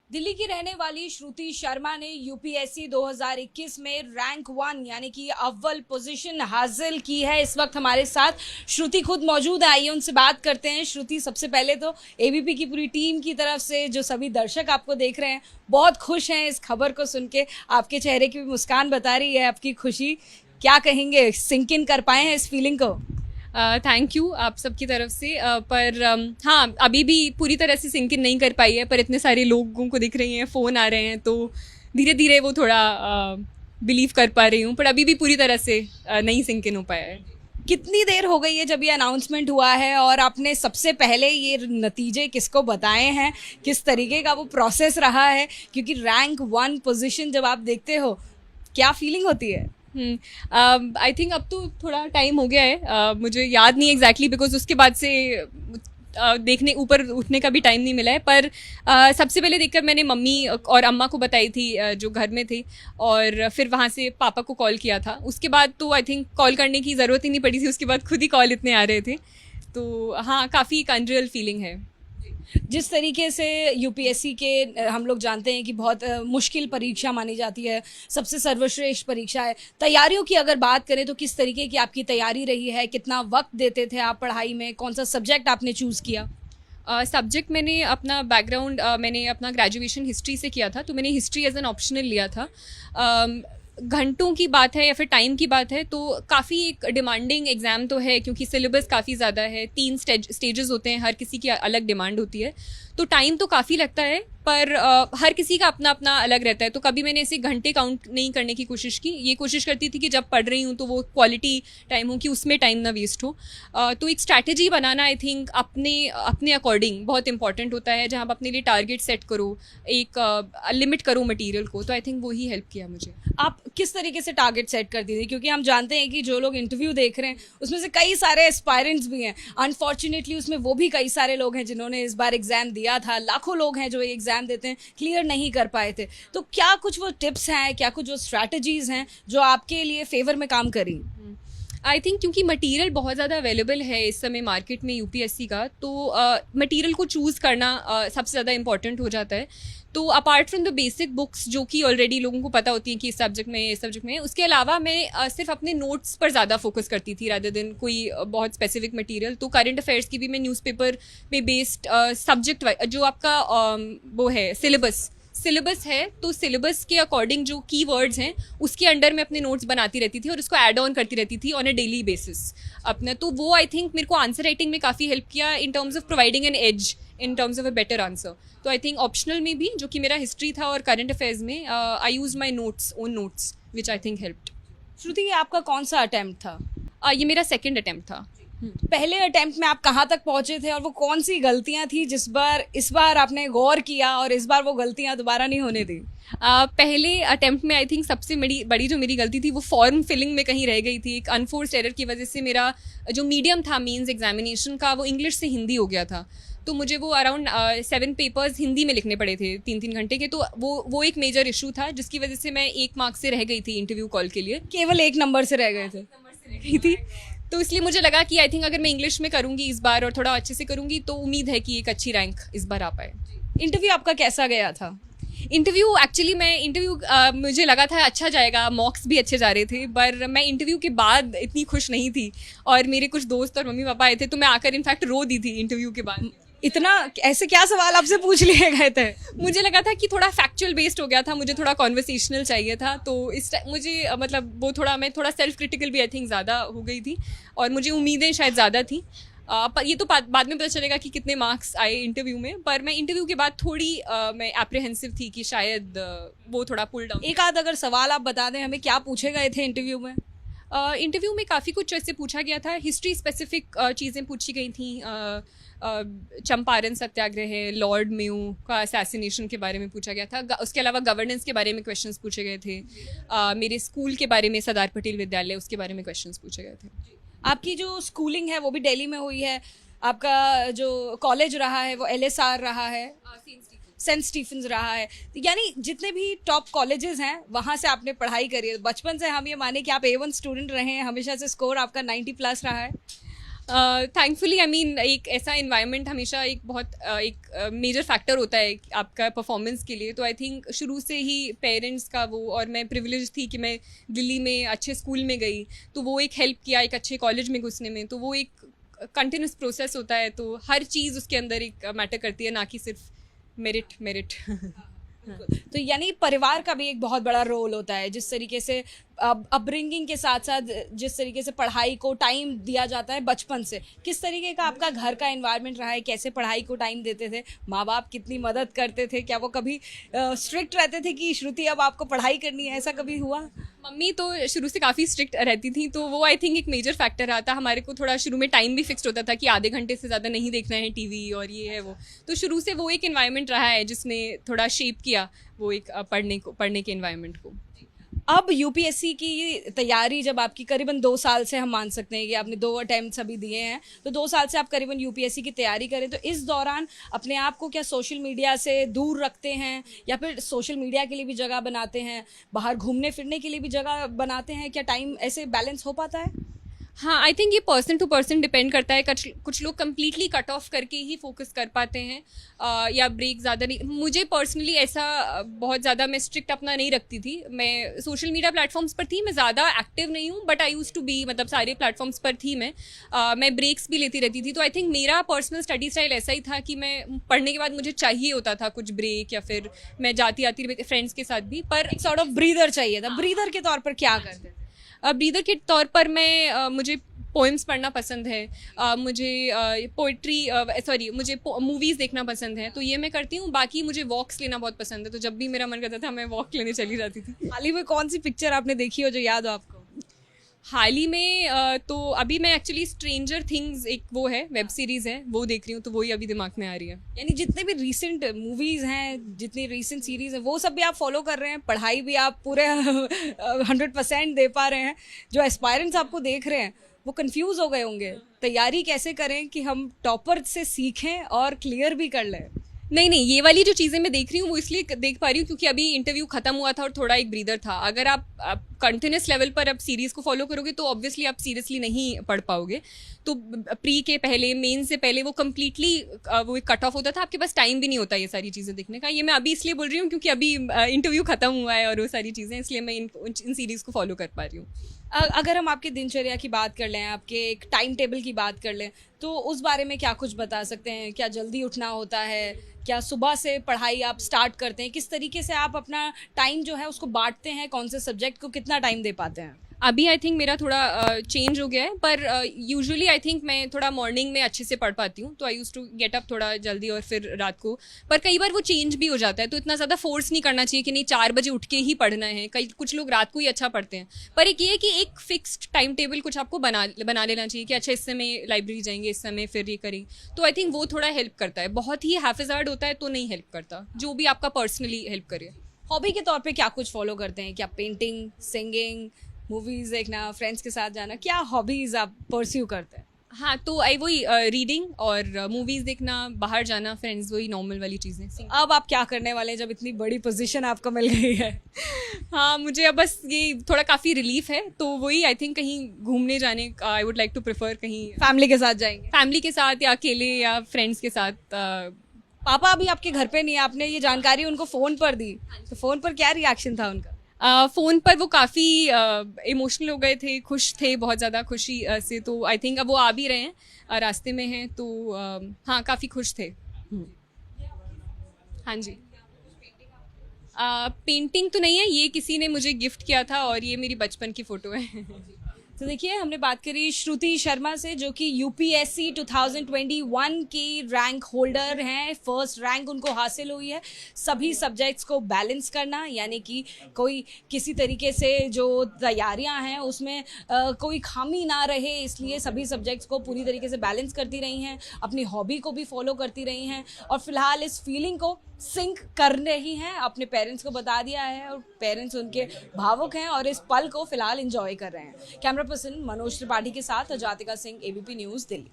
दिल्ली की रहने वाली श्रुति शर्मा ने यूपीएससी 2021 में रैंक 1 यानी कि अव्वल पोजीशन हासिल की है। इस वक्त हमारे साथ श्रुति खुद मौजूद है, आइए उनसे बात करते हैं। श्रुति, सबसे पहले तो एबीपी की पूरी टीम की तरफ से जो सभी दर्शक आपको देख रहे हैं बहुत खुश हैं इस खबर को सुन के। आपके चेहरे की भी मुस्कान बता रही है आपकी खुशी। क्या कहेंगे, सिंक इन कर पाए हैं इस फीलिंग को? थैंक यू आप सबकी तरफ से पर हाँ, अभी भी पूरी तरह से सिंक इन नहीं कर पाई है, पर इतने सारे लोगों को दिख रही हैं, फ़ोन आ रहे हैं, तो धीरे धीरे वो थोड़ा बिलीव कर पा रही हूँ, पर अभी भी पूरी तरह से नहीं सिंक इन हो पाया है। कितनी देर हो गई है जब ये अनाउंसमेंट हुआ है और आपने सबसे पहले ये नतीजे किसको बताए हैं? किस तरीके का वो प्रोसेस रहा है? क्योंकि रैंक 1 पोजीशन जब आप देखते हो, क्या फीलिंग होती है? आई थिंक अब तो थोड़ा टाइम हो गया है, मुझे याद नहीं एग्जैक्टली बिकॉज उसके बाद से देखने ऊपर उठने का भी टाइम नहीं मिला है, पर सबसे पहले देखकर मैंने मम्मी और अम्मा को बताई थी जो घर में थे, और फिर वहाँ से पापा को कॉल किया था। उसके बाद तो आई थिंक कॉल करने की ज़रूरत ही नहीं पड़ी थी, उसके बाद खुद ही कॉल इतने आ रहे थे। तो हाँ, काफ़ी एक अनरियल फीलिंग है। जिस तरीके से यूपीएससी के हम लोग जानते हैं कि बहुत मुश्किल परीक्षा मानी जाती है, सबसे सर्वश्रेष्ठ परीक्षा है। तैयारियों की अगर बात करें तो किस तरीके की आपकी तैयारी रही है? कितना वक्त देते थे आप पढ़ाई में? कौन सा सब्जेक्ट आपने चूज़ किया? सब्जेक्ट मैंने अपना बैकग्राउंड मैंने अपना ग्रेजुएशन हिस्ट्री से किया था, तो मैंने हिस्ट्री एज एन ऑप्शनल लिया था। घंटों की बात है या फिर टाइम की बात है तो काफ़ी एक डिमांडिंग एग्ज़ाम तो है, क्योंकि सिलेबस काफ़ी ज़्यादा है, 3 स्टेजेस होते हैं, हर किसी की अलग डिमांड होती है, तो टाइम तो काफ़ी लगता है, पर हर किसी का अपना अपना अलग रहता है। तो कभी मैंने ऐसे घंटे काउंट नहीं करने की कोशिश की, ये कोशिश करती थी कि जब पढ़ रही हूँ तो वो क्वालिटी टाइम हो, कि उसमें टाइम ना वेस्ट हो। तो एक स्ट्रैटेजी बनाना आई थिंक अपने अपने अकॉर्डिंग बहुत इंपॉर्टेंट होता है, जहाँ आप अपने लिए टारगेट सेट करो, एक लिमिट करो मटीरियल को, तो आई थिंक वो ही हेल्प किया मुझे। आप किस तरीके से टारगेट सेट करती थी? क्योंकि हम जानते हैं कि जो लोग इंटरव्यू देख रहे हैं उसमें से कई सारे एस्पायरेंट्स भी हैं, अनफॉर्चुनेटली उसमें वो भी कई सारे लोग हैं जिन्होंने इस बार एग्जाम दिया था। लाखों लोग हैं जो ये एग्जाम देते हैं, क्लियर नहीं कर पाए थे। तो क्या कुछ वो टिप्स हैं, क्या कुछ वो स्ट्रैटेजीज हैं जो आपके लिए फेवर में काम करी? आई थिंक क्योंकि मटेरियल बहुत ज़्यादा अवेलेबल है इस समय मार्केट में यूपीएससी का, तो मटेरियल को चूज़ करना सबसे ज़्यादा इंपॉर्टेंट हो जाता है। तो apart from the basic books जो कि ऑलरेडी लोगों को पता होती हैं कि इस सब्जेक्ट में उसके अलावा मैं सिर्फ अपने नोट्स पर ज़्यादा फोकस करती थी रादर देन कोई बहुत स्पेसिफिक मटेरियल। तो करंट अफेयर्स की भी मैं न्यूज़पेपर में बेस्ड सब्जेक्ट जो आपका वो है सिलेबस है, तो सिलेबस के अकॉर्डिंग जो कीवर्ड्स हैं उसके अंडर में अपने नोट्स बनाती रहती थी और उसको ऐड ऑन करती रहती थी ऑन अ डेली बेसिस अपना। तो वो आई थिंक मेरे को आंसर राइटिंग में काफ़ी हेल्प किया in terms of providing an edge, in terms of a better answer. तो आई थिंक ऑप्शनल में भी, जो कि मेरा हिस्ट्री था, और करंट अफेयर्स में I use my own notes which I think helped. Shruti, ये आपका कौन सा अटेम्प्ट था? ये मेरा सेकेंड अटेम्प्ट था। पहले अटेम्प्ट में आप कहाँ तक पहुंचे थे और वो कौन सी गलतियां थी इस बार आपने गौर किया और इस बार वो गलतियां दोबारा नहीं होने दी? पहले अटेम्प्ट में आई थिंक सबसे बड़ी जो मेरी गलती थी वो फॉर्म फिलिंग में कहीं रह गई थी। एक अनफोर्स्ड एरर की वजह से मेरा जो मीडियम था मीन्स एग्जामिनेशन का, वो इंग्लिश से हिंदी हो गया था। तो मुझे वो अराउंड 7 पेपर्स हिंदी में लिखने पड़े थे 3-3 घंटे के। तो वो एक मेजर इशू था, जिसकी वजह से मैं 1 मार्क से रह गई थी इंटरव्यू कॉल के लिए। केवल 1 नंबर से रह गए थे? रह गई थी, तो इसलिए मुझे लगा कि आई थिंक अगर मैं इंग्लिश में करूंगी इस बार और थोड़ा अच्छे से करूंगी तो उम्मीद है कि एक अच्छी रैंक इस बार आ पाए। इंटरव्यू आपका कैसा गया था? इंटरव्यू एक्चुअली मुझे लगा था अच्छा जाएगा, मॉक्स भी अच्छे जा रहे थे, पर मैं इंटरव्यू के बाद इतनी खुश नहीं थी, और मेरे कुछ दोस्त और मम्मी पापा आए थे, तो मैं आकर इनफैक्ट रो दी थी इंटरव्यू के बाद। इतना ऐसे क्या सवाल आपसे पूछ लिए गए थे? मुझे लगा था कि थोड़ा फैक्चुअल बेस्ड हो गया था, मुझे थोड़ा कॉन्वर्सेशनल चाहिए था, तो इस मुझे मतलब वो मैं थोड़ा सेल्फ क्रिटिकल भी आई थिंक ज़्यादा हो गई थी, और मुझे उम्मीदें शायद ज़्यादा थी। पर ये तो बाद में पता चलेगा कि कितने मार्क्स आए इंटरव्यू में, पर मैं इंटरव्यू के बाद थोड़ी मैं एप्रीहेंसिव थी कि शायद वो थोड़ा पुल डाउन। एक आध अगर सवाल आप बता दें हमें, क्या पूछे गए थे इंटरव्यू में? इंटरव्यू में काफ़ी कुछ ऐसे पूछा गया था, हिस्ट्री स्पेसिफिक चीज़ें पूछी गई थी। चंपारण सत्याग्रह है, लॉर्ड मेयो का असैसिनेशन के बारे में पूछा गया था। उसके अलावा गवर्नेंस के बारे में क्वेश्चंस पूछे गए थे। मेरे स्कूल के बारे में, सरदार पटेल विद्यालय, उसके बारे में क्वेश्चंस पूछे गए थे। आपकी जो स्कूलिंग है वो भी दिल्ली में हुई है, आपका जो कॉलेज रहा है वो LSR रहा है, सेंट स्टीफेंस रहा है, यानी जितने भी टॉप कॉलेजेस हैं वहाँ से आपने पढ़ाई करी है। बचपन से हम ये माने कि आप A1 स्टूडेंट रहे हैं, हमेशा से स्कोर आपका 90+ रहा है? थैंकफुली आई मीन एक ऐसा इन्वायरमेंट हमेशा एक बहुत एक मेजर फैक्टर होता है आपका परफॉर्मेंस के लिए। तो आई थिंक शुरू से ही पेरेंट्स का वो, और मैं प्रिविलेज थी कि मैं दिल्ली में अच्छे स्कूल में गई, तो वो एक हेल्प किया एक अच्छे कॉलेज में घुसने में। तो वो एक कंटिन्यूस प्रोसेस होता है, तो हर चीज़ उसके अंदर एक मैटर करती है, ना कि सिर्फ मेरिट। तो यानी परिवार का भी एक बहुत बड़ा रोल होता है, जिस तरीके से अपब्रिंगिंग के साथ साथ जिस तरीके से पढ़ाई को टाइम दिया जाता है बचपन से। किस तरीके का आपका घर का एनवायरनमेंट रहा है, कैसे पढ़ाई को टाइम देते थे, माँ बाप कितनी मदद करते थे, क्या वो कभी स्ट्रिक्ट रहते थे कि श्रुति अब आपको पढ़ाई करनी है, ऐसा कभी हुआ? मम्मी तो शुरू से काफ़ी स्ट्रिक्ट रहती थी, तो वो आई थिंक एक मेजर फैक्टर रहा था। हमारे को थोड़ा शुरू में टाइम भी फिक्स्ड होता था कि आधे घंटे से ज़्यादा नहीं देखना है टीवी, और ये है वो। तो शुरू से वो एक एनवायरनमेंट रहा है जिसने थोड़ा शेप किया वो एक पढ़ने के एनवायरनमेंट को। अब यूपीएससी की तैयारी जब आपकी करीबन 2 साल से, हम मान सकते हैं कि आपने 2 अटेम्प्ट्स अभी दिए हैं, तो 2 साल से आप करीबन यूपीएससी की तैयारी करें, तो इस दौरान अपने आप को क्या सोशल मीडिया से दूर रखते हैं, या फिर सोशल मीडिया के लिए भी जगह बनाते हैं, बाहर घूमने फिरने के लिए भी जगह बनाते हैं? क्या टाइम ऐसे बैलेंस हो पाता है? हाँ, आई थिंक ये पर्सन टू पर्सन डिपेंड करता है। कुछ लोग कम्प्लीटली कट ऑफ करके ही फोकस कर पाते हैं, या ब्रेक ज़्यादा नहीं। मुझे पर्सनली ऐसा बहुत ज़्यादा मैं स्ट्रिक्ट अपना नहीं रखती थी। मैं सोशल मीडिया प्लेटफॉर्म्स पर थी, मैं ज़्यादा एक्टिव नहीं हूँ, but I use to be, मतलब सारे प्लेटफॉर्म्स पर थी मैं ब्रेक्स भी लेती रहती थी। तो आई थिंक मेरा पर्सनल स्टडी स्टाइल ऐसा ही था कि मैं पढ़ने के बाद मुझे चाहिए होता था कुछ ब्रेक, या फिर मैं जाती आती रहती फ्रेंड्स के साथ भी, पर एक सॉर्ट ऑफ ब्रीदर चाहिए था। ब्रीदर के तौर पर क्या करते थे? ब्रीदर के तौर पर मैं मुझे पोएम्स पढ़ना पसंद है, मुझे पोइट्री मुझे मूवीज़ देखना पसंद है, तो ये मैं करती हूँ। बाकी मुझे वॉक्स लेना बहुत पसंद है, तो जब भी मेरा मन करता था मैं वॉक लेने चली जाती थी। हाल ही में कौन सी पिक्चर आपने देखी हो जो याद हो आपको? हाल ही में तो अभी मैं एक्चुअली स्ट्रेंजर थिंग्स, एक वो है वेब सीरीज़ है, वो देख रही हूँ, तो वही अभी दिमाग में आ रही है। यानी जितने भी रीसेंट मूवीज हैं, जितनी रीसेंट सीरीज है, वो सब भी आप फॉलो कर रहे हैं, पढ़ाई भी आप पूरे 100% दे पा रहे हैं। जो एस्पायरेंट्स आपको देख रहे हैं वो कंफ्यूज हो गए होंगे, तैयारी कैसे करें कि हम टॉपर से सीखें और क्लियर भी कर लें? नहीं, ये वाली जो चीज़ें मैं देख रही हूँ वो इसलिए देख पा रही हूँ क्योंकि अभी इंटरव्यू खत्म हुआ था और थोड़ा एक ब्रीदर था। अगर आप कंटिन्यूस लेवल पर अब सीरीज़ को फॉलो करोगे तो ऑब्वियसली आप सीरियसली नहीं पढ़ पाओगे। तो प्री के पहले, मेन से पहले वो कम्प्लीटली वो एक कट ऑफ होता था, आपके पास टाइम भी नहीं होता ये सारी चीज़ें देखने का। ये मैं अभी इसलिए बोल रही हूँ क्योंकि अभी इंटरव्यू खत्म हुआ है और वो सारी चीज़ें, इसलिए मैं इन सीरीज़ को फॉलो कर पा रही हूँ। अगर हम आपकी दिनचर्या की बात कर लें, आपके एक टाइम टेबल की बात कर लें, तो उस बारे में क्या कुछ बता सकते हैं? क्या जल्दी उठना होता है? क्या सुबह से पढ़ाई आप स्टार्ट करते हैं? किस तरीके से आप अपना टाइम जो है उसको बांटते हैं? कौन से सब्जेक्ट को कितना टाइम दे पाते हैं? अभी आई थिंक मेरा थोड़ा चेंज हो गया है, पर यूजुअली आई थिंक मैं थोड़ा मॉर्निंग में अच्छे से पढ़ पाती हूँ, तो आई यूज़ टू गेट अप थोड़ा जल्दी और फिर रात को। पर कई बार वो चेंज भी हो जाता है, तो इतना ज़्यादा फोर्स नहीं करना चाहिए कि नहीं 4 बजे उठ के ही पढ़ना है। कुछ लोग रात को ही अच्छा पढ़ते हैं, पर एक ये है कि एक फिक्स्ड टाइम टेबल कुछ आपको बना लेना चाहिए कि अच्छा इस समय लाइब्रेरी जाएंगे, इस समय फिर ये करेंगे, तो आई थिंक वो थोड़ा हेल्प करता है। बहुत ही हैफिजार्ड होता है तो नहीं हेल्प करता, जो भी आपका पर्सनली हेल्प करे। हॉबी के तौर पे क्या कुछ फॉलो करते हैं? क्या पेंटिंग, सिंगिंग, मूवीज देखना, फ्रेंड्स के साथ जाना, क्या हॉबीज आप परस्यू करते हैं? हाँ, तो वही रीडिंग और मूवीज़ देखना, बाहर जाना, फ्रेंड्स, वही नॉर्मल वाली चीज़ें। अब आप क्या करने वाले हैं जब इतनी बड़ी पोजीशन आपको मिल गई है? हाँ, मुझे अब बस ये थोड़ा काफ़ी रिलीफ है, तो वही आई थिंक कहीं घूमने जाने का I would like to prefer. कहीं फैमिली के साथ जाएंगे? फैमिली के साथ या अकेले या फ्रेंड्स के साथ। पापा अभी आपके घर पे नहीं है, आपने ये जानकारी उनको फ़ोन पर दी, तो फ़ोन पर क्या रिएक्शन था उनका? फ़ोन पर वो काफ़ी इमोशनल हो गए थे, खुश थे, बहुत ज़्यादा खुशी से। तो आई थिंक अब वो आ भी रहे हैं, रास्ते में हैं, तो हाँ काफ़ी खुश थे। हाँ जी। पेंटिंग तो नहीं है, ये किसी ने मुझे गिफ्ट किया था और ये मेरी बचपन की फ़ोटो है। तो देखिए, हमने बात करी श्रुति शर्मा से, जो कि यूपीएससी 2021 की रैंक होल्डर हैं। फर्स्ट रैंक उनको हासिल हुई है। सभी सब्जेक्ट्स को बैलेंस करना, यानी कि कोई किसी तरीके से जो तैयारियां हैं उसमें कोई खामी ना रहे, इसलिए सभी सब्जेक्ट्स को पूरी तरीके से बैलेंस करती रही हैं। अपनी हॉबी को भी फॉलो करती रही हैं और फिलहाल इस फीलिंग को सिंक कर रही हैं। अपने पेरेंट्स को बता दिया है और पेरेंट्स उनके भावुक हैं और इस पल को फिलहाल एंजॉय कर रहे हैं। कैमरा पर्सन मनोज त्रिपाठी के साथ जातिका सिंह, एबीपी न्यूज़, दिल्ली।